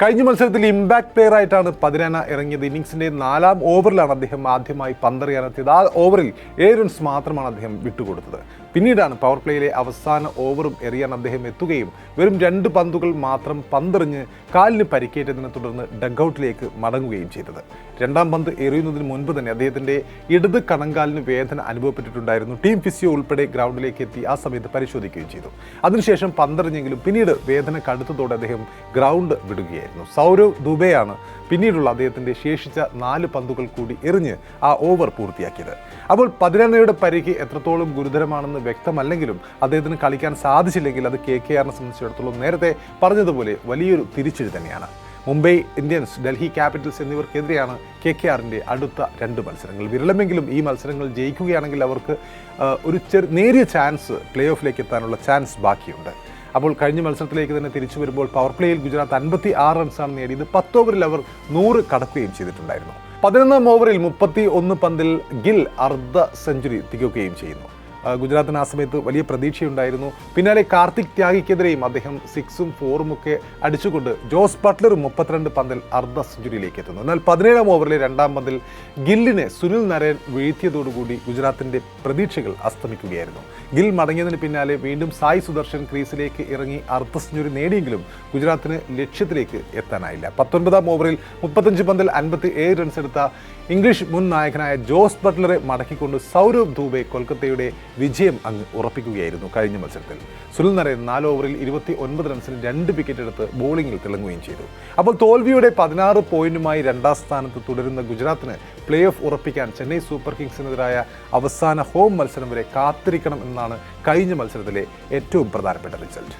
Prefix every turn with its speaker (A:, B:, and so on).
A: കഴിഞ്ഞ മത്സരത്തിൽ impact player ആയിട്ടാണ് പതിരാന ഇറങ്ങിയത്. ഇന്നിംഗ്സിന്റെ 4ാം ഓവറിലാണ് അദ്ദേഹം ആദ്യമായി പന്തെറിയാനെത്തിയത്. ആ ഓവറിൽ 7 റൺസ് മാത്രമാണ് അദ്ദേഹം വിട്ടുകൊടുത്തത്. പിന്നീടാണ് പവർ പ്ലേയിലെ അവസാന ഓവറും എറിയാൻ അദ്ദേഹം എത്തുകയും വെറും 2 പന്തുകൾ മാത്രം പന്തെറിഞ്ഞ് കാലിന് പരിക്കേറ്റതിനെ തുടർന്ന് ഡഗ്ഔട്ടിലേക്ക് മടങ്ങുകയും ചെയ്തത്. 2ാം പന്ത് എറിയുന്നതിന് മുൻപ് തന്നെ അദ്ദേഹത്തിന്റെ ഇടത് കണങ്കാലിന് വേദന അനുഭവപ്പെട്ടിട്ടുണ്ടായിരുന്നു. ടീം ഫിസിയോ ഉൾപ്പെടെ ഗ്രൗണ്ടിലേക്ക് എത്തി ആ സമയത്ത് പരിശോധിക്കുകയും ചെയ്തു. അതിനുശേഷം പന്തെറിഞ്ഞെങ്കിലും പിന്നീട് വേദന കടുത്തതോടെ അദ്ദേഹം ഗ്രൗണ്ട് വിടുകയായിരുന്നു. സൗരവ് ദുബെയാണ് പിന്നീടുള്ള അദ്ദേഹത്തിന്റെ ശേഷിച്ച 4 പന്തുകൾ കൂടി എറിഞ്ഞ് ആ ഓവർ പൂർത്തിയാക്കിയത്. അപ്പോൾ പതിരാനയുടെ പരിക്ക് എത്രത്തോളം ഗുരുതരമാണെന്ന് വ്യക്തമല്ലെങ്കിലും അദ്ദേഹത്തിന് കളിക്കാൻ സാധിച്ചില്ലെങ്കിൽ അത് KKRനെ സംബന്ധിച്ചിടത്തോളം നേരത്തെ പറഞ്ഞതുപോലെ വലിയൊരു തിരിച്ചടി തന്നെയാണ്. മുംബൈ ഇന്ത്യൻസ്, ഡൽഹി ക്യാപിറ്റൽസ് എന്നിവർക്കെതിരെയാണ് KKRന്റെ അടുത്ത 2 മത്സരങ്ങൾ. വിരളമെങ്കിലും ഈ മത്സരങ്ങൾ ജയിക്കുകയാണെങ്കിൽ അവർക്ക് ഒരു നേരിയ ചാൻസ് പ്ലേ ഓഫിലേക്ക് എത്താനുള്ള ചാൻസ് ബാക്കിയുണ്ട്. അപ്പോൾ കഴിഞ്ഞ മത്സരത്തിലേക്ക് തന്നെ തിരിച്ചു വരുമ്പോൾ പവർ പ്ലേയിൽ ഗുജറാത്ത് 56 റൺസാണ് നേടിയത്. 10 ഓവറിൽ അവർ 100 കടക്കുകയും ചെയ്തിട്ടുണ്ടായിരുന്നു. 11ാം ഓവറിൽ 31 പന്തിൽ ഗിൽ അർദ്ധ സെഞ്ചുറി തികക്കുകയും ചെയ്യുന്നു. ഗുജറാത്തിന് ആ സമയത്ത് വലിയ പ്രതീക്ഷയുണ്ടായിരുന്നു. പിന്നാലെ കാർത്തിക് ത്യാഗിക്കെതിരെയും അദ്ദേഹം 6ഉം 4ഉം ഒക്കെ അടിച്ചുകൊണ്ട് ജോസ് ബട്ട്ലറും 32 പന്തിൽ അർദ്ധ സെഞ്ചുറിയിലേക്ക് എത്തുന്നു. എന്നാൽ 17ാം ഓവറിലെ 2ാം പന്തിൽ ഗില്ലിനെ സുനിൽ നരേൻ വീഴ്ത്തിയതോടുകൂടി ഗുജറാത്തിന്റെ പ്രതീക്ഷകൾ അസ്തമിക്കുകയായിരുന്നു. ഗിൽ മടങ്ങിയതിന് പിന്നാലെ വീണ്ടും സായ് സുദർശൻ ക്രീസിലേക്ക് ഇറങ്ങി അർദ്ധ സെഞ്ചുറി നേടിയെങ്കിലും ഗുജറാത്തിന് ലക്ഷ്യത്തിലേക്ക് എത്താനായില്ല. 19ാം ഓവറിൽ 35 പന്തിൽ 57 റൺസ് എടുത്ത ഇംഗ്ലീഷ് മുൻ നായകനായ ജോസ് ബട്ട്ലറെ മടക്കിക്കൊണ്ട് സൗരവ് ദുബെ കൊൽക്കത്തയുടെ വിജയം അങ്ങ് ഉറപ്പിക്കുകയായിരുന്നു. കഴിഞ്ഞ മത്സരത്തിൽ സുനിൽ നരേൻ 4 ഓവറിൽ 29 റൺസിന് 2 വിക്കറ്റ് എടുത്ത് ബോളിംഗിൽ തിളങ്ങുകയും ചെയ്തു. അപ്പോൾ തോൽവിയുടെ 16 പോയിന്റുമായി 2ാം സ്ഥാനത്ത് തുടരുന്ന ഗുജറാത്തിന് പ്ലേ ഓഫ് ഉറപ്പിക്കാൻ ചെന്നൈ സൂപ്പർ കിങ്സിനെതിരായ അവസാന ഹോം മത്സരം വരെ കാത്തിരിക്കണം എന്നാണ് കഴിഞ്ഞ മത്സരത്തിലെ ഏറ്റവും പ്രധാനപ്പെട്ട റിസൾട്ട്.